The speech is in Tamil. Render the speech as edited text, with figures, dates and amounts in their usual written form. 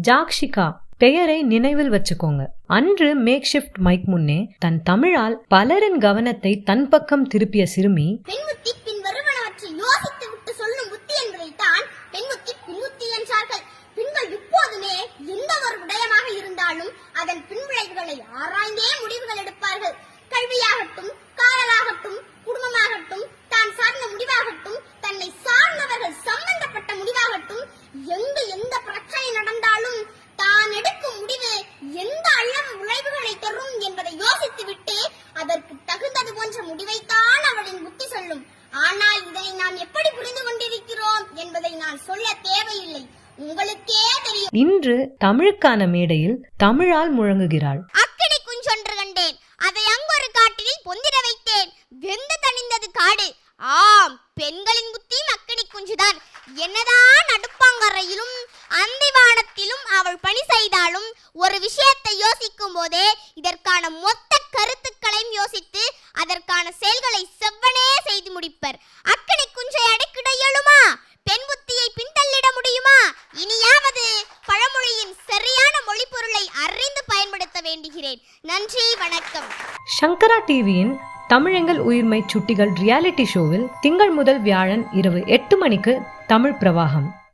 ஜாக்ஷிகா பெயரை நினைவில் வச்சுக்கோங்க. அன்று மேக் ஷிஃப்ட் மைக் முன்னே தன் தமிழால் பலரின் கவனத்தை தன் பக்கம் திருப்பிய சிறுமி, பெண்முத்தி பின் வருவனவற்றை யோசித்து விட்டு சொல்லும் புத்தி என்பதைத்தான் பெண்முத்தி பின்முத்தி என்றார்கள். பெண்கள் இப்போதுமே எந்த ஒரு விடயமாக இருந்தாலும் அதன் பின்விளைவுகளை ஆராய்ந்தே முடிவுகள் எடுப்பார்கள். கல்வியாகட்டும், காதலாகட்டும், குடும்பமாகட்டும், தான் சார்ந்த முடிவாகட்டும், தன்னை சார்ந்தவர்கள் சம்பந்தப்பட்ட முடிவாகட்டும், எந்த பிரச்சனை நடந்தாலும் தான் எடுக்கும் முடிவு எந்த அளவு விளைவுகளை தரும் என்பதை யோசித்து விட்டு அதற்கு தகுந்தது போன்ற முடிவைத்தான் அவளின் புத்தி சொல்லும். ஆனால் இதனை நாம் எப்படி புரிந்து கொண்டிருக்கிறோம் என்பதை நான் சொல்ல தேவையில்லை, உங்களுக்கே தெரியும். இன்று தமிழுக்கான மேடையில் தமிழால் முழங்குகிறாள். அக்கடி குஞ்சொன்று கண்டேன், அதை அங்கொரு காட்டில் பொந்திட வைத்தேன், வெந்து தணிந்தது காடு. ஆம், பெண்களின் புத்தியும் அக்கடி குஞ்சுதான். என்னதான் அடுப்பாங்கரையிலும் அந்திவானத்திலும் அவள் பணி செய்தாலும் ஒரு விஷயத்தை யோசிக்கும் போதே இதற்கான மொத்த கருத்துக்களையும் யோசித்து அதற்கான செயல்களை செவ்வனே செய்து முடிப்பர். அக்கடி குஞ்சை அடைக்கிட இயலுமா? பெண் புத்தியை பின்தள்ளிட முடியுமா? இனியாவது பழமொழியின் சரியான மொழிப்பொருளை அறிந்து பயன்படுத்த வேண்டுகிறேன். நன்றி, வணக்கம். சங்கரா டிவியின் தமிழெங்கள் உயிர்மை சுட்டிகள் ரியாலிட்டி ஷோவில் திங்கள் முதல் வியாழன் இரவு 8 மணிக்கு தமிழ் பிரவாகம்.